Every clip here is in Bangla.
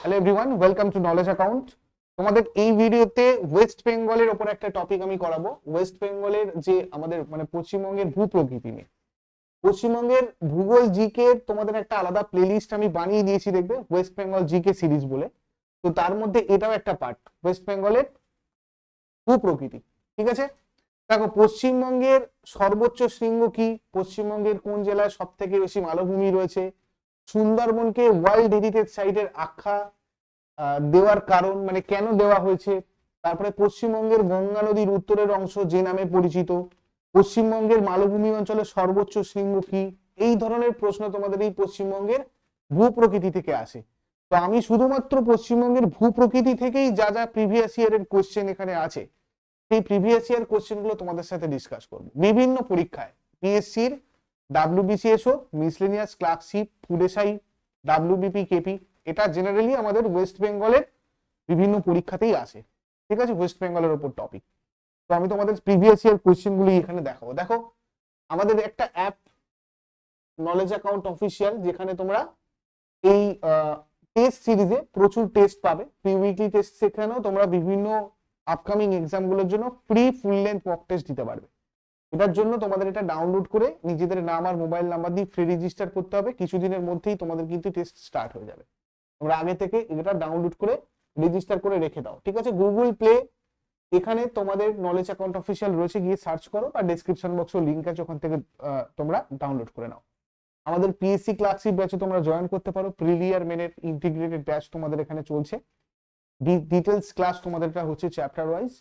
Hello everyone, welcome to knowledge account. তোমাদের এই ভিডিওতে ওয়েস্ট বেঙ্গলের ওপর একটা টপিক আমি করাবো। ওয়েস্ট বেঙ্গলের যে আমাদের পশ্চিমবঙ্গের ভূপ্রকৃতি নিয়ে। পশ্চিমবঙ্গের ভূগোল জিকে তোমাদের একটা আলাদা প্লেলিস্ট আমি বানিয়ে দিয়েছি, দেখবে ওয়েস্ট বেঙ্গল জিকে সিরিজ বলে। তো তার মধ্যে এটাও একটা পার্ট, ওয়েস্ট বেঙ্গলের ভূপ্রকৃতি। ঠিক আছে, দেখো পশ্চিমবঙ্গের সর্বোচ্চ শৃঙ্গ কি, পশ্চিমবঙ্গের কোন জেলায় সব থেকে বেশি মালভূমি রয়েছে, সুন্দরবনকে ওয়ার্ল্ড হেরিটেজ সাইটের আখ্যা দেওয়ার কারণ কেন দেওয়া হয়েছে, তারপরে পশ্চিমবঙ্গের গঙ্গা নদীর উত্তরের অংশ যে নামে পরিচিত, পশ্চিমবঙ্গের মালভূমি অঞ্চলের সর্বোচ্চ শৃঙ্গ কি, এই ধরনের প্রশ্ন তোমাদের এই পশ্চিমবঙ্গের ভূপ্রকৃতি থেকে আসে। তো আমি শুধুমাত্র পশ্চিমবঙ্গের ভূপ্রকৃতি থেকেই যা যা প্রিভিয়াস ইয়ারের কোশ্চেন এখানে আছে, সেই প্রিভিয়াস ইয়ার কোশ্চেন গুলো তোমাদের সাথে ডিসকাস করবো। বিভিন্ন পরীক্ষায় পিএসসির, ডাব্লিউবিসিএসও, miscellaneous clerkship, food SI, WBP, KP, এটা জেনারেলি আমাদের ওয়েস্ট বেঙ্গলের বিভিন্ন পরীক্ষাতেই আসে। ঠিক আছে, ওয়েস্ট বেঙ্গলের উপর টপিক। তো আমি তোমাদের প্রিভিয়াস ইয়ার কোশ্চেন গুলি এখানে দেখাবো। দেখো আমাদের একটা অ্যাপ নলেজ অ্যাকাউন্ট অফিসিয়াল, যেখানে তোমরা এই টেস্ট সিরিজে প্রচুর টেস্ট পাবে, প্রি উইকলি টেস্ট। সেখানেও তোমরা বিভিন্ন আপকামিং এক্সাম গুলোর জন্য free full length mock test দিতে পারবে। এটার জন্য তোমাদের এটা ডাউনলোড করে নিজেদের নাম আর মোবাইল নাম্বার দিয়ে ফ্রি রেজিস্টার করতে হবে। কিছুদিনের মধ্যেই তোমাদের কিন্তু টেস্ট স্টার্ট হয়ে যাবে। তোমরা আগে থেকে এটা ডাউনলোড করে রেজিস্টার করে রেখে দাও। ঠিক আছে, গুগল প্লে, এখানে তোমাদের নলেজ অ্যাকাউন্ট অফিসিয়াল রয়েছে, গিয়ে সার্চ করো, বা ডেসক্রিপশন বক্সে লিংক আছে, ওখান থেকে তোমরা ডাউনলোড করে নাও। আমাদের পিএসসি ক্লার্কশিপ ব্যাচে তোমরা জয়েন করতে পারো। প্রিলিয়ার মেনের ইন্টিগ্রেটেড ব্যাচ তোমাদের এখানে চলছে। ডিটেলস ক্লাস তোমাদের হচ্ছে চ্যাপ্টার ওয়াইজ।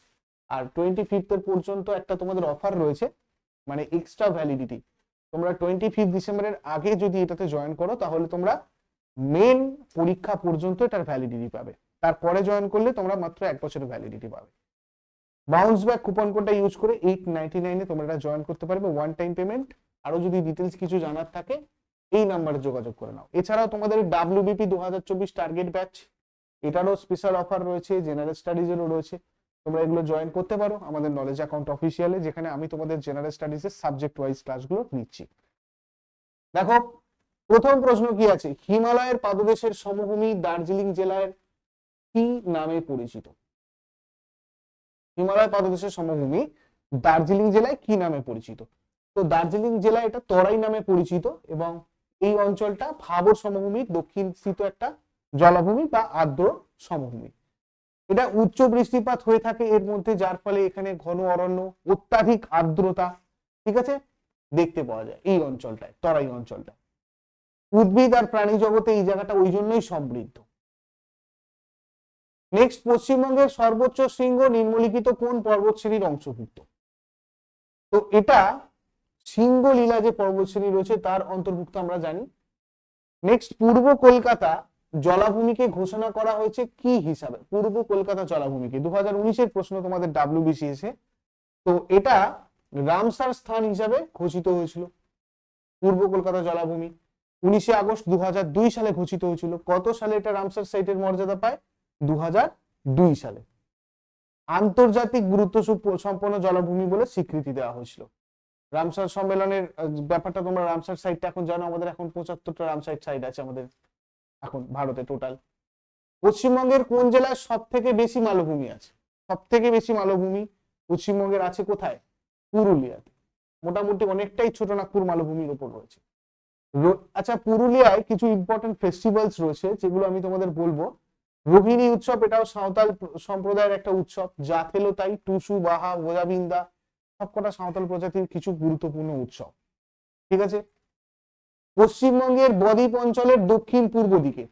আর 25 পর্যন্ত একটা তোমাদের অফার রয়েছে, এক্সট্রা ভ্যালিডিটি। তোমরা 25 ডিসেম্বরের আগে যদি এটাতে জয়েন করো, তাহলে তোমরা মেন পরীক্ষা পর্যন্ত এটার ভ্যালিডিটি পাবে। তারপরে জয়েন করলে তোমরা মাত্র 1 বছরের ভ্যালিডিটি পাবে। বাউন্স ব্যাক কুপন কোডটা ইউজ করে 899 তোমরা এটা জয়েন করতে পারবে, ওয়ান টাইম পেমেন্ট। আরো যদি ডিটেলস কিছু জানার থাকে এই নাম্বারে যোগাযোগ করে নাও। এছাড়াও তোমাদের ডাব্লিউবিপি 2024 টার্গেট ব্যাচ, এটারও স্পেশাল অফার রয়েছে, জেনারেল স্টাডিজেরও রয়েছে। তোমরা এগুলো জয়েন করতে পারো আমাদের নলেজ অ্যাকাউন্ট অফিসিয়ালে, যেখানে আমি তোমাদের জেনারেল স্টাডিজের সাবজেক্ট ওয়াইজ ক্লাসগুলো নিচ্ছি। দেখো প্রথম প্রশ্ন কি আছে, হিমালয়ের পাদদেশের সমভূমি দার্জিলিং জেলার কি নামে পরিচিত? হিমালয় পাদদেশের সমভূমি দার্জিলিং জেলায় কি নামে পরিচিত? তো দার্জিলিং জেলা এটা তরাই নামে পরিচিত, এবং এই অঞ্চলটা ভাবর সমভূমির দক্ষিণস্থিত একটা জলাভূমি বা আর্দ্র সমভূমি। এটা উচ্চ বৃষ্টিপাত হয়ে থাকে এর মধ্যে, যার ফলে এখানে ঘন অরণ্য, অত্যাধিক আর্দ্রতা, ঠিক আছে, দেখতে পাওয়া যায় এই অঞ্চলটায়, তরাই অঞ্চলটায়। উদ্ভিদ আর প্রাণী জগতে এই জায়গাটা ওই জন্যই সমৃদ্ধ। নেক্সট, পশ্চিমবঙ্গের সর্বোচ্চ শৃঙ্গ নিম্নলিখিত কোন পর্বত শ্রেণীর অংশভুক্ত? তো এটা সিংহলীলা যে পর্বত শ্রেণী রয়েছে তার অন্তর্ভুক্ত আমরা জানি। নেক্সট, পূর্ব কলকাতা জলাভূমিকে ঘোষণা করা হয়েছে কি হিসাবে? পূর্ব কলকাতা জলাভূমিকে 2019-এর প্রশ্ন তোমাদের ডাব্লিউবিসিএস এ। তো এটা রামসার স্থান হিসাবে ঘোষিত হয়েছিল। পূর্ব কলকাতা জলাভূমি 19শে আগস্ট 2002 সালে ঘোষিত হয়েছিল। কত সালে এটা রামসার সাইটের মর্যাদা পায়? 2002 সালে। আন্তর্জাতিক গুরুত্ব সম্পন্ন জলাভূমি বলে স্বীকৃতি দেওয়া হয়েছিল। রামসার সম্মেলনের ব্যাপারটা তোমরা, রামসার সাইটটা এখন জানো, আমাদের এখন 75টা রামসার সাইট আছে আমাদের এখন ভারতে টোটাল। পশ্চিমবঙ্গের কোন জেলায় সব থেকে বেশি মালভূমি আছে? সব থেকে বেশি মালভূমি পশ্চিমবঙ্গের আছে কোথায়? পুরুলিয়াতে। মোটামুটি অনেকটাই ছোটনাগপুর মালভূমির উপর রয়েছে। আচ্ছা, পুরুলিয়ায় কিছু ইম্পর্টেন্ট ফেস্টিভ্যালস রয়েছে যেগুলো আমি তোমাদের বলবো। রোহিণী উৎসব, এটাও সাঁওতাল সম্প্রদায়ের একটা উৎসব। জাথেলো তাই, টুসু, বাহা, গোজাবিন্দা, সবকটা সাঁওতাল প্রজাতির কিছু গুরুত্বপূর্ণ উৎসব। ঠিক আছে, পশ্চিমবঙ্গের বদ্বীপ অঞ্চলের দক্ষিণ পূর্ব দিকে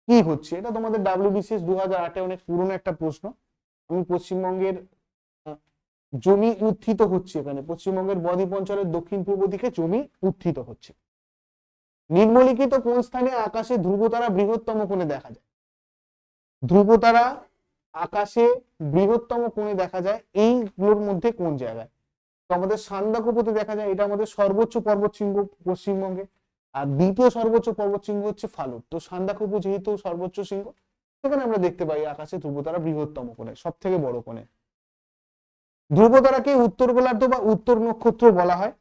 কি হচ্ছে? এটা তোমাদের ডাব্লিউবিসিএস 2008-এ অনেক পুরনো একটা প্রশ্ন। আমি পশ্চিমবঙ্গের জমি উত্থিত হচ্ছে, এখানে পশ্চিমবঙ্গের বদ্বীপ অঞ্চলের দক্ষিণ পূর্ব দিকে জমি উত্থিত হচ্ছে। নিম্নলিখিত কোন স্থানে আকাশে ধ্রুবতারা বৃহত্তম কোণে দেখা যায়? ধ্রুবতারা আকাশে বৃহত্তম কোণে দেখা যায় এইগুলোর মধ্যে কোন জায়গায়? তো আমাদের সান্দাকফুতে দেখা যায়, এটা আমাদের সর্বোচ্চ পর্বত শৃঙ্গ পশ্চিমবঙ্গে। আর দ্বিতীয় সর্বোচ্চ পর্বত শৃঙ্গ হচ্ছে ফালুট। তো সান্দাকফু যেহেতু সর্বোচ্চ শৃঙ্গ, সেখানে আমরা দেখতে পাই আকাশে ধ্রুবতারা বৃহত্তম কোণে, সব থেকে বড় কোণে। ধ্রুবতারাকে উত্তর গোলার্ধ বা উত্তর নক্ষত্র বলা হয়,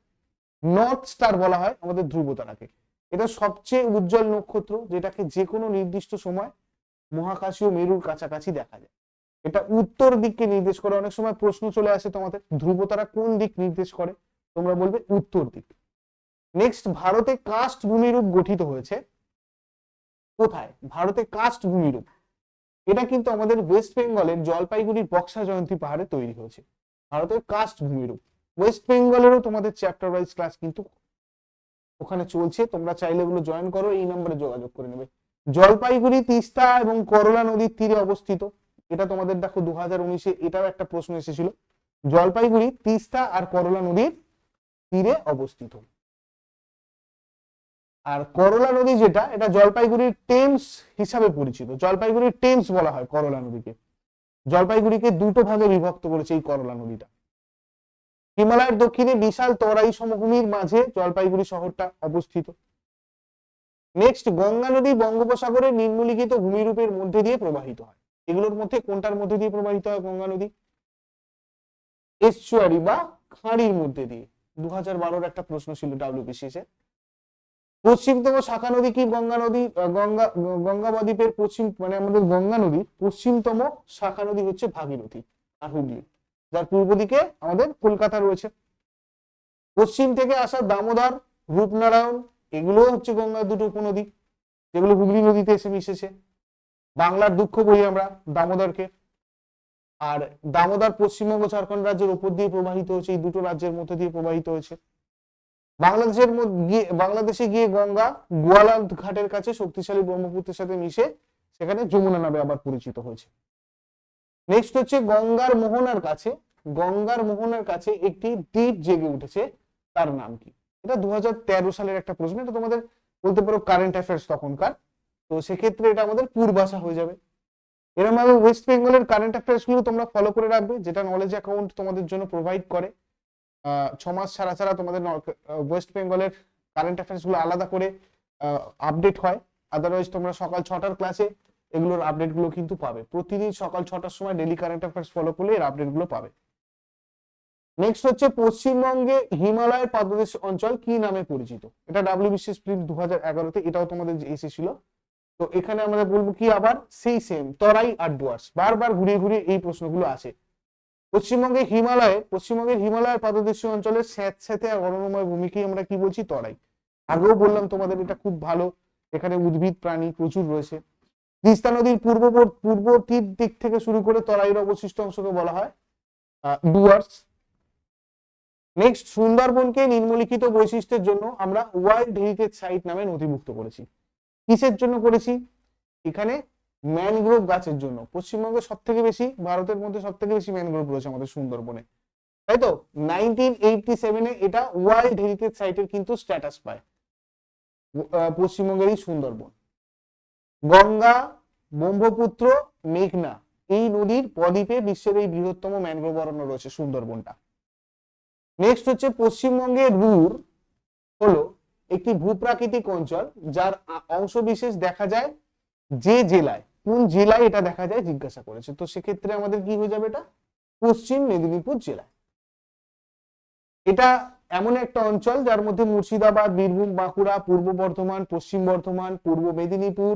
নর্থ স্টার বলা হয় আমাদের ধ্রুবতারাকে। এটা সবচেয়ে উজ্জ্বল নক্ষত্র, যেটাকে যে কোনো নির্দিষ্ট সময় মহাকাশীয় মেরুর কাছাকাছি দেখা যায়। এটা উত্তর দিককে নির্দেশ করে। অনেক সময় প্রশ্ন চলে আসে তোমাদের, ধ্রুবতারা কোন দিক নির্দেশ করে, তোমরা বলবে উত্তর দিক। নেক্সট, ভারতে কাস্ট ভূমিরূপ গঠিত হয়েছে কোথায়? ভারতে কাস্ট ভূমিরূপ, এটা কিন্তু আমাদের ওয়েস্ট বেঙ্গলের জলপাইগুড়ির বক্সা জয়ন্তী পাহাড়ে তৈরি হয়েছে। ভারতের কাস্ট ভূমিরূপ। ওয়েস্ট বেঙ্গলেরও তোমাদের চ্যাপ্টার ওয়াইজ ক্লাস কিন্তু ওখানে চলছে, তোমরা চাইলে এগুলো জয়েন করো, এই নম্বরে যোগাযোগ করে নেবে। জলপাইগুড়ি তিস্তা এবং করলা নদীর তীরে অবস্থিত। এটা তোমাদের দেখো 2019-এ এটাও একটা প্রশ্ন এসেছিল। জলপাইগুড়ি তিস্তা আর করলা নদীর তীরে অবস্থিত। আর করলা নদী যেটা, এটা জলপাইগুড়ির টেমস হিসাবে পরিচিত। জলপাইগুড়ির টেমস বলা হয় করলা নদীকে। জলপাইগুড়িকে দুটো ভাগে বিভক্ত করেছে এই করলা নদীটা। হিমালয়ের দক্ষিণে বিশাল তরাই সমভূমির মাঝে জলপাইগুড়ি শহরটা অবস্থিত। নেক্সট, গঙ্গা নদী বঙ্গোপসাগরের নিম্নলিখিত ভূমিরূপের মধ্যে দিয়ে প্রবাহিত হয়। এগুলোর মধ্যে কোনটার মধ্যে দিয়ে প্রবাহিত হয় গঙ্গা নদী? এস্চুয়ারি বা খাঁড়ির মধ্যে দিয়ে। 2012-র একটা প্রশ্ন ছিল ডাব্লিউবিসিএস এ। পশ্চিমতম শাখা নদী কি গঙ্গা নদী? গঙ্গা বদ্বীপের পশ্চিম, মানে আমাদের গঙ্গা নদীর পশ্চিমতম শাখা নদী হচ্ছে ভাগীরথী আর হুগলি, যার পূর্ব দিকে আমাদের কলকাতা রয়েছে। পশ্চিম থেকে আসা দামোদর, রূপনারায়ণ, এগুলো হচ্ছে গঙ্গার দুটো উপনদী, যেগুলো হুগলি নদীতে এসে মিশেছে। বাংলার দুঃখ বলি আমরা দামোদরকে। আর দামোদর পশ্চিমবঙ্গ ঝাড়খণ্ড রাজ্যের উপর দিয়ে প্রবাহিত হয়েছে, এই দুটো রাজ্যের মধ্যে দিয়ে প্রবাহিত হয়েছে। বাংলাদেশে গিয়ে গঙ্গা গোয়ালন্দ ঘাটের কাছে শক্তিশালী ব্রহ্মপুত্রের সাথে মিশে সেখানে যমুনা নামে আবার পরিচিত হয়েছে। নেক্সট হচ্ছে গঙ্গার মোহনার কাছে একটি দ্বীপ জেগে উঠেছে, তার নাম কি? এটা 2013 সালের একটা প্রশ্ন, এটা তোমাদের বলতে পারো কারেন্ট অ্যাফেয়ার্স তখনকার, তো সেক্ষেত্রে এটা আমাদের পূর্বাশা হয়ে যাবে। এরকম ভাবে ওয়েস্ট বেঙ্গলের কারেন্ট অ্যাফেয়ার্স গুলো তোমরা ফলো করে রাখবে, যেটা নলেজ অ্যাকাউন্ট তোমাদের জন্য প্রোভাইড করে। 6 মাস ছাড়া ছাড়া তোমাদের ওয়েস্ট বেঙ্গলের কারেন্ট অ্যাফেয়ার্স গুলো আলাদা করে আপডেট হয়। আদারওয়াইজ তোমরা সকাল 6টার ক্লাসে এগুলোর আপডেট গুলো কিন্তু পাবে। প্রতিদিন সকাল 6টার সময় ডেইলি কারেন্ট অ্যাফেয়ার্স ফলো করলে এর আপডেট গুলো পাবে। নেক্সট হচ্ছে পশ্চিমবঙ্গে হিমালয়ের পাদদেশ অঞ্চল কি নামে পরিচিত? এটা ডাব্লিউবিসিএস প্রিলিম 2011-তে এটাও তোমাদের এসেছিল। তো এখানে আমরা বলবো কি, আবার সেই সেম তরাই আর ডুয়ার্স, বারবার ঘুরিয়ে ঘুরিয়ে এই প্রশ্নগুলো আসে। পশ্চিমবঙ্গের হিমালয়ের পাদদেশীয় অঞ্চলের স্যাঁতস্যাঁতে আর অরণ্যময় ভূমিকে আমরা কি বলছি? তরাই। আগেও বললাম তোমাদের এটা খুব ভালো, এখানে উদ্ভিদ প্রাণী প্রচুর রয়েছে। তিস্তা নদীর পূর্বতীর দিক থেকে শুরু করে তরাইয়ের অবশিষ্ট অংশকে বলা হয় ডুয়ার্স। নেক্সট, সুন্দরবনকে নিম্নলিখিত বৈশিষ্ট্যের জন্য আমরা ওয়ার্ল্ড হেরিটেজ সাইট নামে নথিভুক্ত করেছি। কিসের জন্য করেছি? এখানে ম্যানগ্রোভ গাছের জন্য। পশ্চিমবঙ্গে সব থেকে বেশি, ভারতের মধ্যে সব থেকে বেশি ম্যানগ্রোভ রয়েছে আমাদের সুন্দরবনে, তাই তো। 1987-এ এটা ওয়ার্ল্ড হেরিটেজ সাইটের কিন্তু স্ট্যাটাস পায় পশ্চিমবঙ্গের এই সুন্দরবন। গঙ্গা, ব্রহ্মপুত্র, মেঘনা এই নদীর বদ্বীপে বিশ্বের এই বৃহত্তম ম্যানগ্রোভ অরণ্য রয়েছে সুন্দরবনটা। নেক্সট হচ্ছে পশ্চিমবঙ্গের রুর হলো একটি ভূপ্রাকৃতিক অঞ্চল, যার অংশবিশেষ দেখা যায় যে জেলায়, কোন জেলায় এটা দেখা যায় জিজ্ঞাসা করেছে, তো সেক্ষেত্রে আমাদের কি হয়ে যাবে? এটা পশ্চিম মেদিনীপুর জেলায়। এটা এমন একটা অঞ্চল যার মধ্যে মুর্শিদাবাদ, বীরভূম, বাঁকুড়া, পূর্ব বর্ধমান, পশ্চিম বর্ধমান, পূর্ব মেদিনীপুর,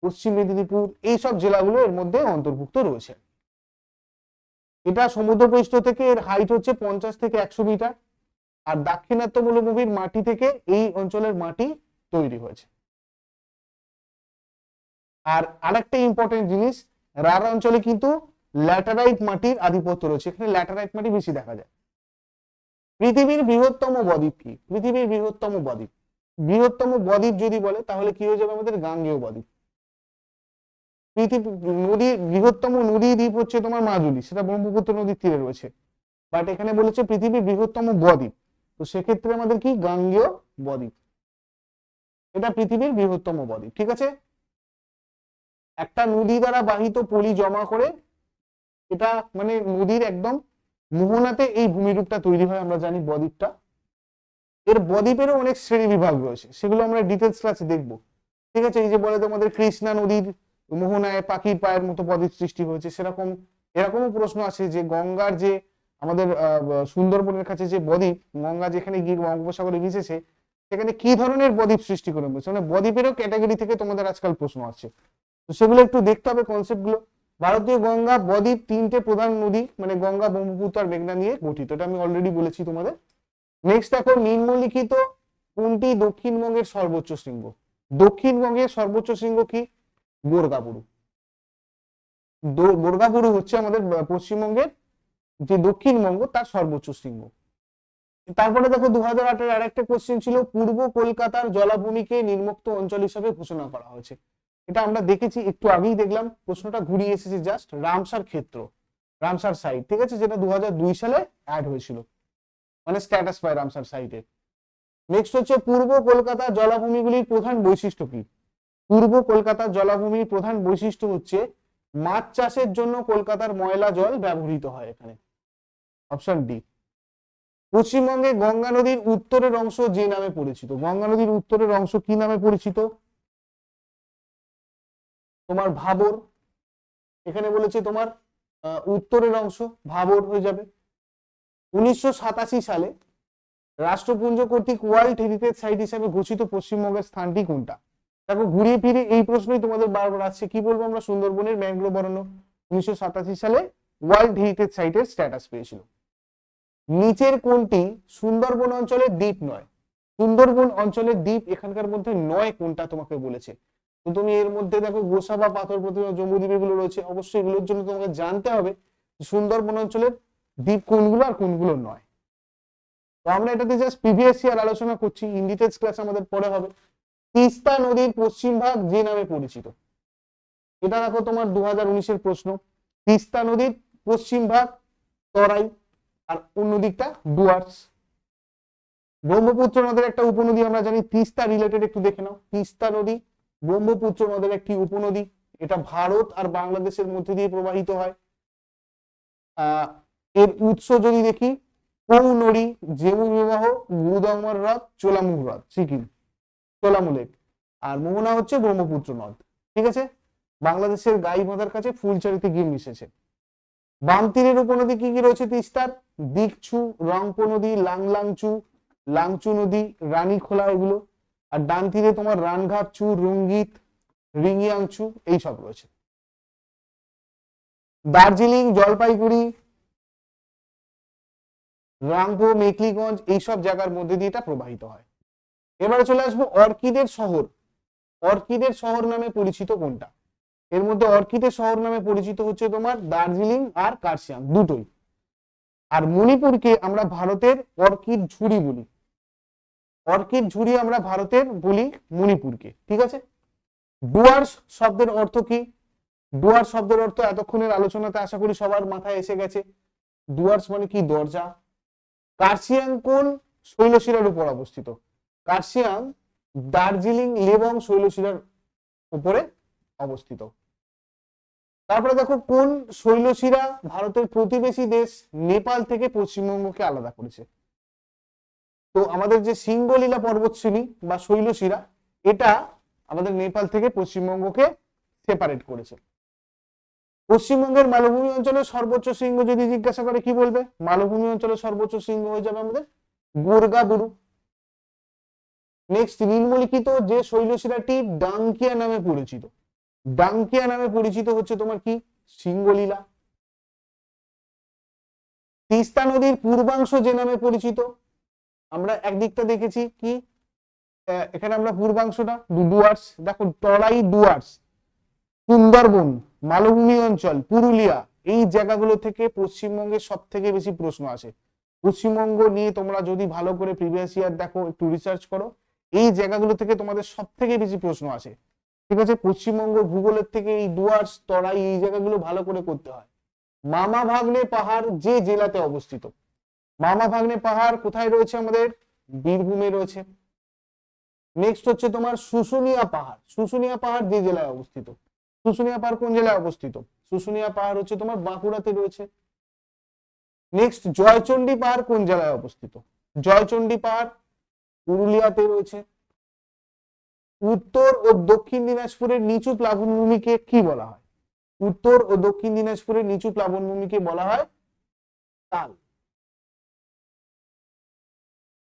পশ্চিম মেদিনীপুর এইসব জেলাগুলো এর মধ্যে অন্তর্ভুক্ত রয়েছে। এটা সমুদ্রপৃষ্ঠ থেকে এর হাইট হচ্ছে 50 থেকে 100 মিটার। আর দাক্ষিণাত্য মরুভূমির মাটি থেকে এই অঞ্চলের মাটি তৈরি হয়েছে। আর আরেকটা ইম্পর্টেন্ট জিনিস, রার অঞ্চলে কিন্তু ল্যাটারাইট মাটির আধিপত্য রয়েছে, এখানে ল্যাটারাইট মাটি বেশি দেখা যায়। পৃথিবীর বৃহত্তম বদ্বীপ কি? পৃথিবীর বৃহত্তম বদ্বীপ যদি বলে তাহলে কি হয়ে যাবে আমাদের? গাঙ্গেয় বদ্বীপ। বৃহত্তম নদী দ্বীপ হচ্ছে তোমার মাজুলি, সেটা ব্রহ্মপুত্র নদীর তীরে রয়েছে। বাট এখানে বলেছে পৃথিবীর বৃহত্তম বদ্বীপ, তো সেক্ষেত্রে আমাদের কি? গাঙ্গেয় বদ্বীপ, এটা পৃথিবীর বৃহত্তম বদ্বীপ। ঠিক আছে, একটা নদী দ্বারা বাহিত পলি জমা করে, এটা মানে নদীর একদম মোহনাতে এই ভূমিরূপটা তৈরি হয়, আমরা জানি বদ্বীপটা। এর বদ্বীপেরও অনেক শ্রেণী বিভাগ রয়েছে, সেগুলো আমরা ডিটেলস ক্লাসে দেখবো। ঠিক আছে, এই যে বলে তোমাদের কৃষ্ণা নদীর মোহনায় পাখির পায়ের মতো বদ্বীপ সৃষ্টি হয়েছে, এরকমও প্রশ্ন আছে যে গঙ্গার যে আমাদের সুন্দরবনের কাছে যে বদ্বীপ, গঙ্গা যেখানে গিয়ে বঙ্গোপসাগরে মিশেছে, সেখানে কি ধরনের বদ্বীপ সৃষ্টি করে বলছে, মানে বদ্বীপেরও ক্যাটাগরি থেকে তোমাদের আজকাল প্রশ্ন আসছে। তো সেগুলো একটু দেখতে হবে কনসেপ্ট গুলো। ভারতীয় গঙ্গা বদ্বীপ তিনটে প্রধান নদী মানে গঙ্গা, ব্রহ্মপুত্র আর মেঘনা নিয়ে গঠিত, এটা আমি অলরেডি বলেছি তোমাদের। নেক্সট দেখো, নিম্নলিখিত কোনটি দক্ষিণবঙ্গের সর্বোচ্চ শৃঙ্গ? দক্ষিণবঙ্গের সর্বোচ্চ শৃঙ্গ কি? গোর্গাবুরু। গোর্গাবুরু হচ্ছে আমাদের পশ্চিমবঙ্গের যে দক্ষিণবঙ্গ তার সর্বোচ্চ শৃঙ্গ। তারপরে দেখো 2008-এর আরেকটা কোশ্চেন ছিল, পূর্ব কলকাতার জলাভূমিকে নির্মুক্ত অঞ্চল হিসাবে ঘোষণা করা হয়েছে। এটা আমরা দেখেছি, একটু আগেই দেখলাম, প্রশ্নটা ঘুরিয়ে এসেছে জাস্ট। রামসার ক্ষেত্র, রামসার সাইট, ঠিক আছে, যেটা 2002 সালে অ্যাড হয়েছিল, মানে স্ট্যাটাস পায় রামসার সাইটে। নেক্সট হচ্ছে, পূর্ব কলকাতার জলাভূমিগুলির প্রধান বৈশিষ্ট্য কি? পূর্ব কলকাতার জলাভূমির প্রধান বৈশিষ্ট্য হচ্ছে মাছ চাষের জন্য কলকাতার ময়লা জল ব্যবহৃত হয় এখানে, অপশন ডি। পশ্চিমবঙ্গে গঙ্গা নদীর উত্তরের অংশ যে নামে পরিচিত, গঙ্গা নদীর উত্তরের অংশ কি নামে পরিচিত? তোমার ভাবর। এখানে বলেছে তোমার উত্তরের অংশ ভাবর হয়ে যাবে। 1987 সালে রাষ্ট্রপুঞ্জ কর্তৃক ওয়ার্ল্ড হেরিটেজ সাইট হিসেবে ঘোষিত পশ্চিমবঙ্গের স্থানটি কোনটা? দেখো ঘুরিয়ে ফিরে এই প্রশ্নই তোমাদের বারবার আসছে, কি বলবো আমরা? সুন্দরবনের ম্যানগ্রোভ অরণ্য 1987 সালে ওয়ার্ল্ড হেরিটেজ সাইটের স্ট্যাটাস পেয়েছিল। নিচের কোনটি সুন্দরবন অঞ্চলের দ্বীপ নয়? সুন্দরবন অঞ্চলের দ্বীপ এখানকার মধ্যে নয় কোনটা তোমাকে বলেছে। তো তুমি এর মধ্যে দেখো গোসাবা, পাথর প্রতিমা, জম্বুদ্বীপ এগুলো রয়েছে, অবশ্যই এগুলোর জন্য তোমাকে জানতে হবে সুন্দরবন অঞ্চলের দ্বীপ কোনগুলো আর কোনগুলো নয়। তো আমরা এটাতে জাস্ট প্রিভিয়াস ইয়ার আলোচনা করছি, ইন ডিটেইলস ক্লাস আমাদের পরে হবে। তিস্তা নদীর পশ্চিম ভাগ যে নামে পরিচিত, এটা দেখো তোমার 2019-এর প্রশ্ন। তিস্তা নদীর পশ্চিম ভাগ তরাই, আর অন্য দিকটা ডুয়ার্স। ব্রহ্মপুত্র নদের একটা উপনদী আমরা জানি, তিস্তা রিলেটেড একটু দেখে নাও। তিস্তা নদী ব্রহ্মপুত্র নদের একটি উপনদী, এটা ভারত আর বাংলাদেশের মধ্যে দিয়ে প্রবাহিত হয়। এর উৎস যদি দেখি, পৌনরী, জেমু বিবাহ, গুরুদমর হ্রদ, চোলামু হ্রদ, সিকিম চোলামু লেক। আর মোহনা হচ্ছে ব্রহ্মপুত্র নদ, ঠিক আছে, বাংলাদেশের গাইবান্ধার কাছে ফুলচারিতে গিয়ে মিশেছে। বাম তীরের উপনদী কি কি রয়েছে তিস্তার? দিকছু, রংপো নদী, লাংলাংচু, লাংচু নদী, রানীখোলা, এগুলো। আর ডান তীরে তোমার রানঘাট, চু, রঙ্গিত, রিঙ্গিয়াংচু এইসব রয়েছে। দার্জিলিং, জলপাইগুড়ি, রাংপো, মেখলিগঞ্জ এইসব জায়গার মধ্যে দিয়ে এটা প্রবাহিত হয়। এবারে চলে আসবো অর্কিডের শহর। অর্কিডের শহর নামে পরিচিত কোনটা? এর মধ্যে অর্কিডের শহর নামে পরিচিত হচ্ছে তোমার দার্জিলিং আর কার্শিয়াং, দুটোই। আর মণিপুরকে আমরা ভারতের অর্কিড ঝুড়ি বলি, অর্কিড ঝুড়ি আমরা ভারতের বলি মণিপুরকে, ঠিক আছে। ডুয়ার্স শব্দের অর্থ কি? ডুয়ার্স শব্দের অর্থ এতক্ষণের আলোচনাতে আশা করি সবার মাথায় এসে গেছে, ডুয়ার্স মানে কি? দরজা। কার্শিয়াং কোন শৈলশিরার উপর অবস্থিত? কার্শিয়াং দার্জিলিং লেবং শৈলশিরার উপরে অবস্থিত। তারপরে দেখো, কোন শৈলশিরা ভারতের প্রতিবেশী দেশ নেপাল থেকে পশ্চিমবঙ্গকে আলাদা করেছে? তো আমাদের যে সিঙ্গলীলা পর্বতশ্রেণী বা শৈলশিরা, এটা আমাদের নেপাল থেকে পশ্চিমবঙ্গকে সেপারেট করেছে। পশ্চিমবঙ্গের মালভূমি অঞ্চলের সর্বোচ্চ শৃঙ্গ যদি জিজ্ঞাসা করে কি বলবে? মালভূমি অঞ্চলের সর্বোচ্চ শৃঙ্গ হয়ে যাবে আমাদের গোর্গাবুরু। নেক্সট, নিম্নলিখিত যে শৈলশিরাটি ডাংকিয়া নামে পরিচিত, ডাংকিয়া নামে পরিচিত হচ্ছে তোমার কি? সিঙ্গলীলা। তিস্তা নদীর পূর্বাংশ যে নামে পরিচিত, আমরা একদিকটা দেখেছি কি, এখানে আমরা পূর্বাংশটা ডুয়ার্স, দেখো তরাই, ডুয়ার্স, সুন্দরবন, মালভূমি অঞ্চল, পুরুলিয়া, এই জায়গাগুলো থেকে পশ্চিমবঙ্গের সব থেকে বেশি প্রশ্ন আসে। পশ্চিমবঙ্গ নিয়ে তোমরা যদি ভালো করে প্রিভিয়াস ইয়ার দেখো, একটু রিসার্চ করো, এই জায়গাগুলো থেকে তোমাদের সব থেকে বেশি প্রশ্ন আসে, ঠিক আছে। পশ্চিমবঙ্গ ভূগোলের থেকে এই ডুয়ার্স, তরাই, এই জায়গাগুলো ভালো করে করতে হয়। মামা ভাগ্নে পাহাড় যে জেলাতে অবস্থিত, মামা ভাগ্নে পাহাড় কোথায় রয়েছে? আমাদের বীরভূমে রয়েছে। নেক্সট হচ্ছে তোমার শুশুনিয়া পাহাড়, শুশুনিয়া পাহাড় যে জেলায় অবস্থিত, শুশুনিয়া পাহাড় কোন জেলায় অবস্থিত? শুশুনিয়া পাহাড় হচ্ছে তোমার বাঁকুড়াতে রয়েছে। নেক্সট, জয়চন্ডী পাহাড় কোন জেলায় অবস্থিত? জয়চন্ডী পাহাড় পুরুলিয়াতে রয়েছে। উত্তর ও দক্ষিণ দিনাজপুরের নিচু প্লাবনভূমিকে কি বলা হয়? উত্তর ও দক্ষিণ দিনাজপুরের নিচু প্লাবনভূমিকে বলা হয় তাল।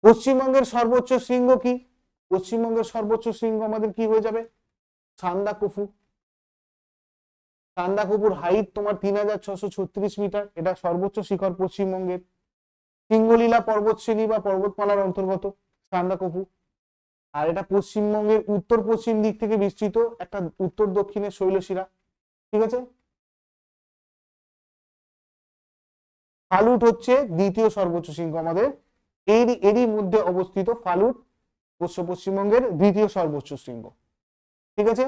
পশ্চিমবঙ্গের সর্বোচ্চ শৃঙ্গ কি? পশ্চিমবঙ্গের সর্বোচ্চ শৃঙ্গ আমাদের কি হয়ে যাবে? সান্দাকফু। সান্দাকফুর হাইট তোমার 3636 মিটার, এটা সর্বোচ্চ শিখর পশ্চিমবঙ্গের। সিঙ্গলীলা পর্বতশ্রেণী বা পর্বতমালার অন্তর্গত সান্দাকফু। আর এটা পশ্চিমবঙ্গের উত্তর পশ্চিম দিক থেকে বিস্তৃত একটা উত্তর দক্ষিণের শৈলশিরা। ঠিক আছে। ফালুট হচ্ছে দ্বিতীয় সর্বোচ্চ শৃঙ্গ আমাদের, এরই মধ্যে অবস্থিত ফালুট পশ্চিমবঙ্গের দ্বিতীয় সর্বোচ্চ শৃঙ্গ। ঠিক আছে।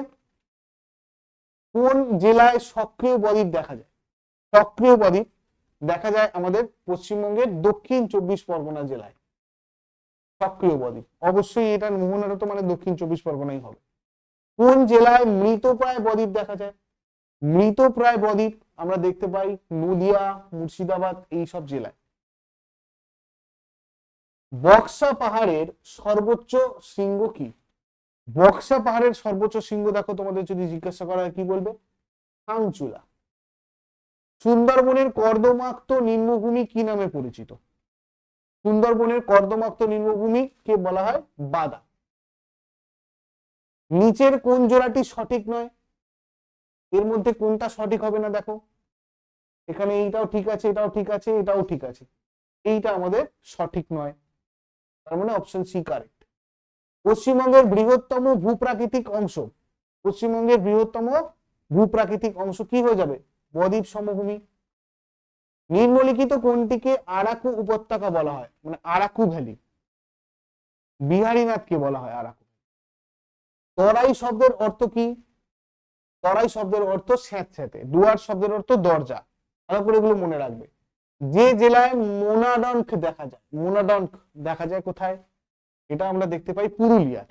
কোন জেলায় সক্রিয় বদ্বীপ দেখা যায়? সক্রিয় বদ্বীপ দেখা যায় আমাদের পশ্চিমবঙ্গের দক্ষিণ 24 পরগনা জেলায় সক্রিয় বদ্বীপ। অবশ্যই এটা মোহনাটা তো মানে দক্ষিণ 24 পরগনাই হবে। কোন জেলায় মৃতপ্রায় বদ্বীপ দেখা যায়? মৃতপ্রায় বদ্বীপ আমরা দেখতে পাই নদিয়া, মুর্শিদাবাদ এইসব জেলায়। বক্সা পাহাড়ের সর্বোচ্চ শৃঙ্গ কি? বক্সা পাহাড়ের সর্বোচ্চ শৃঙ্গ দেখো, তোমাদের যদি জিজ্ঞাসা করা হয় কি বলবে? হাংচুলা। সুন্দরবনের কর্দমাক্ত নিম্নভূমি কি নামে পরিচিত? সুন্দরবনের কর্দমাক্ত নিম্নভূমি কে বলা হয়? বাদা। নিচের কোন জোড়াটি সঠিক নয়? এর মধ্যে কোনটা সঠিক হবে না? দেখো এখানে এইটাও ঠিক আছে, এটাও ঠিক আছে, এটাও ঠিক আছে, এইটা আমাদের সঠিক নয়, তার মানে অপশন সি কারেক্ট। পশ্চিমবঙ্গের বৃহত্তম ভূপ্রাকৃতিক অংশ, পশ্চিমবঙ্গের বৃহত্তম ভূপ্রাকৃতিক অংশ কি হয়ে যাবে? বদ্বীপ সমভূমি। নিম্নলিখিত কোনটিকে আরাকু উপত্যকা বলা হয়, মানে আরাকু ভ্যালি? বিহারীনাথকে বলা হয় আরাকু। তরাই শব্দের অর্থ কি? তরাই শব্দের অর্থ স্যাঁতস্যাঁতে। ডুয়ার শব্দের অর্থ দরজা। ভালো করে এগুলো মনে রাখবে। যে জেলায় মোনাডঙ্ক দেখা যায়, মোনাডঙ্ক দেখা যায় কোথায়? এটা আমরা দেখতে পাই পুরুলিয়ার।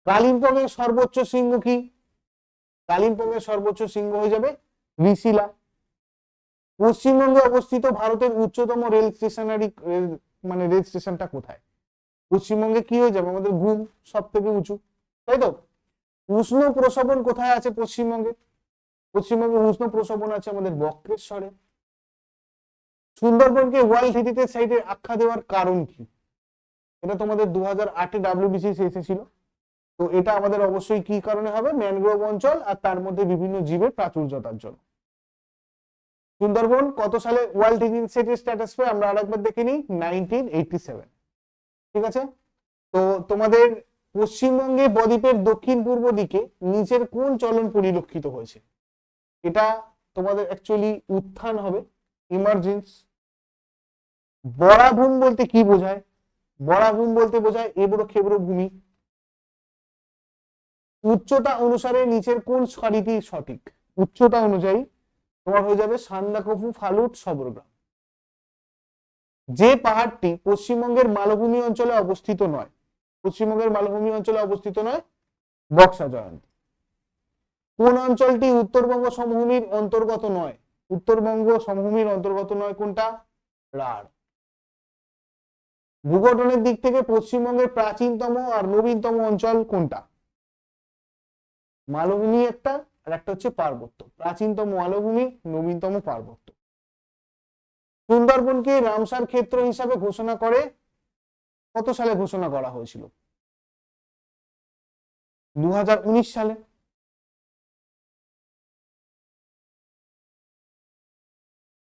কালিম্পংয়ের সর্বোচ্চ শৃঙ্গ কি? কালিম্পংয়ের সর্বোচ্চ শৃঙ্গ হয়ে যাবে ঋষিলা। পশ্চিমবঙ্গে অবস্থিত ভারতের উচ্চতম রেল স্টেশনারি মানে রেল স্টেশনটা কোথায়? পশ্চিমবঙ্গে কি হয়ে যাবে আমাদের? ঘুম সব থেকে উঁচু, তাই তো। উষ্ণ প্রসবন কোথায় আছে পশ্চিমবঙ্গে? পশ্চিমবঙ্গে উষ্ণ প্রসবন আছে আমাদের বক্রেশ্বরে। সুন্দরবনকে ওয়ার্ল্ড হেরিটেজ সাইটের আখ্যা দেওয়ার কারণ কি? এটা তোমাদের 2008-এ WBCS এসেছিল। তো এটা আমাদের অবশ্যই কি কারণে হবে? ম্যানগ্রোভ অঞ্চল আর তার মধ্যে বিভিন্ন জীবের প্রাচুর্যতার জন্য। সুন্দরবন কত সালে ওয়ার্ল্ড হেরিটেজ সাইটের স্ট্যাটাস পায় আমরা আরেকবার দেখে নিই, 1987। ঠিক আছে। তো তোমাদের পশ্চিমবঙ্গে বদ্বীপের দক্ষিণ পূর্ব দিকে নিচের কোন চলন পরিলক্ষিত হয়েছে? এটা তোমাদের অ্যাকচুয়ালি উত্থান হবে, ইমার্জেন্স। বরাভূম বলতে কি বোঝায়? বরাভূম বলতে বোঝায় এবড়ো খেবড়ো ভূমি। উচ্চতা অনুসারে নিচের কোন সারিটি সঠিক? উচ্চতা অনুযায়ী তোমার হয়ে যাবে সান্দাকফু, ফালুট, সবরগ্রাম। যে পাহাড়টি পশ্চিমবঙ্গের মালভূমি অঞ্চলে অবস্থিত নয়, পশ্চিমবঙ্গের মালভূমি অঞ্চলে অবস্থিত নয়, বক্সা জয়ন্তী। কোন অঞ্চলটি উত্তরবঙ্গ সমভূমির অন্তর্গত নয়? উত্তরবঙ্গ সমভূমির অন্তর্গত নয় কোনটা? রাঢ়। ভূগঠনের দিক থেকে পশ্চিমবঙ্গের প্রাচীনতম আর নবীনতম অঞ্চল কোনটা? মালভূমি একটা, আর একটা হচ্ছে পার্বত্য। প্রাচীনতম মালভূমি, নবীনতম পার্বত্য। সুন্দরবনকে রামসার ক্ষেত্র হিসাবে ঘোষণা করে কত সালে ঘোষণা করা হয়েছিল? 2019 সালে।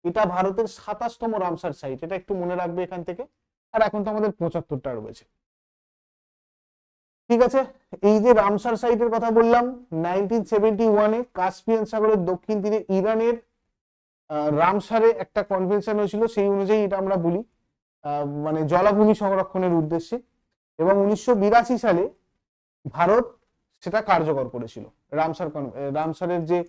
এটা ভারতের 27তম রামসার সাইট, এটা একটু মনে রাখবে এখান থেকে। আর এখন তো আমাদের 75টা রয়েছে। ঠিক আছে। এই যে রামসার সাইটের কথা বললাম, 1971-এ কাস্পিয়ান সাগরের দক্ষিণ তীরে ইরানের রামসারে একটা কনভেনশন হয়েছিল, সেই অনুযায়ী এটা আমরা বলি মানে জলাভূমি সংরক্ষণের উদ্দেশ্যে। এবং 1982 সালে ভারত সেটা কার্যকর করেছিল। রামসারের যে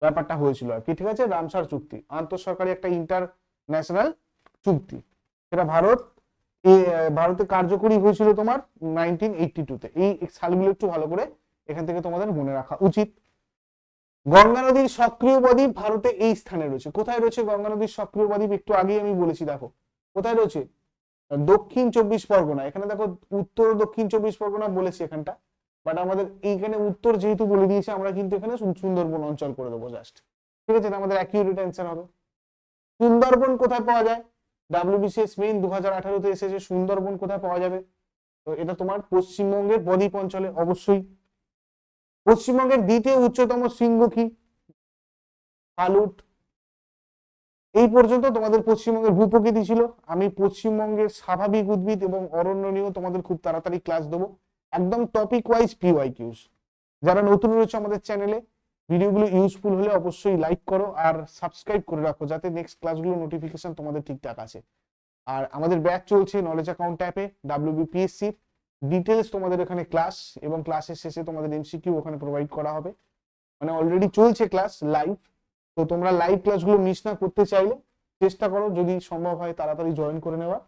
ব্যাপারটা হয়েছিল আর কি, ঠিক আছে, রামসার চুক্তি আন্তঃসরকারি একটা ইন্টারন্যাশনাল চুক্তি, সেটা ভারতে কার্যকরী হয়েছিল তোমার 1982-তে। এই সালগুলো একটু ভালো করে এখান থেকে তোমাদের মনে রাখা উচিত। গঙ্গা নদীর সক্রিয় বদ্বীপ ভারতে এই স্থানে রয়েছে। কোথায় রয়েছে গঙ্গা নদীর সক্রিয় বদ্বীপ? একটু আগেই আমি বলেছি, দেখো কোথায় রয়েছে, দক্ষিণ 24 পরগনা। এখানে দেখো উত্তর দক্ষিণ 24 পরগনা বলেছি এখানটা, বাট আমাদের এইখানে উত্তর যেহেতু বলে দিয়েছে, আমরা কিন্তু এখানে সুন্দরবন অঞ্চল করে দেবো জাস্ট। ঠিক আছে, আমাদের অ্যাকিউরেট অ্যান্সার হবে। সুন্দরবন কোথায় পাওয়া যায়? WBCS মেইন 2018-তে এসেছে। সুন্দরবন কোথায় পাওয়া যাবে? তো এটা তোমার পশ্চিমবঙ্গের বদ্বীপ অঞ্চলে অবশ্যই। পশ্চিমবঙ্গের দ্বিতীয় উচ্চতম শৃঙ্গ কি? ফালুট। এই পর্যন্ত তোমাদের পশ্চিমবঙ্গের ভূপ্রকৃতি ছিল। আমি পশ্চিমবঙ্গের স্বাভাবিক উদ্ভিদ এবং অরণ্য নিয়েও তোমাদের খুব তাড়াতাড়ি ক্লাস দেবো, একদম টপিক ওয়াইজ PYQs। যারা নতুন রয়েছে আমাদের চ্যানেলে, ভিডিওগুলো ইউজফুল হলে অবশ্যই লাইক করো আর সাবস্ক্রাইব করে রাখো, যাতে নেক্সট ক্লাসগুলো নোটিফিকেশন তোমাদের ঠিকঠাক আছে। আর আমাদের ব্যাচ চলছে নলেজ অ্যাকাউন্ট অ্যাপে WBPSC ডিটেলস, তোমাদের এখানে ক্লাস এবং ক্লাসের শেষে তোমাদের MCQ ওখানে প্রোভাইড করা হবে। মানে অলরেডি চলছে ক্লাস লাইভ। তো তোমরা লাইভ ক্লাসগুলো মিস না করতে চাইলে চেষ্টা করো, যদি সম্ভব হয় তাড়াতাড়ি জয়েন করে নেওয়া।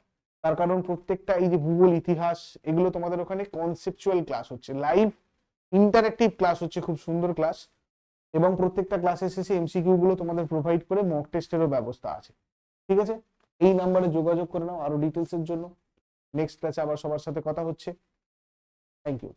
তার কারণ প্রত্যেকটা এই যে ভূগোল, ইতিহাস, এগুলো তোমাদের ওখানে কনসেপচুয়াল ক্লাস হচ্ছে, লাইভ ইন্টারেক্টিভ ক্লাস হচ্ছে, খুব সুন্দর ক্লাস। এবং প্রত্যেকটা ক্লাসের শেষে MCQ গুলো তোমাদের প্রোভাইড করে মক টেস্টেরও ব্যবস্থা আছে। ঠিক আছে, এই নাম্বারে যোগাযোগ করে নাও আরো ডিটেলসের জন্য। নেক্সট ক্লাসে আবার সবার সাথে কথা হচ্ছে। Thank you.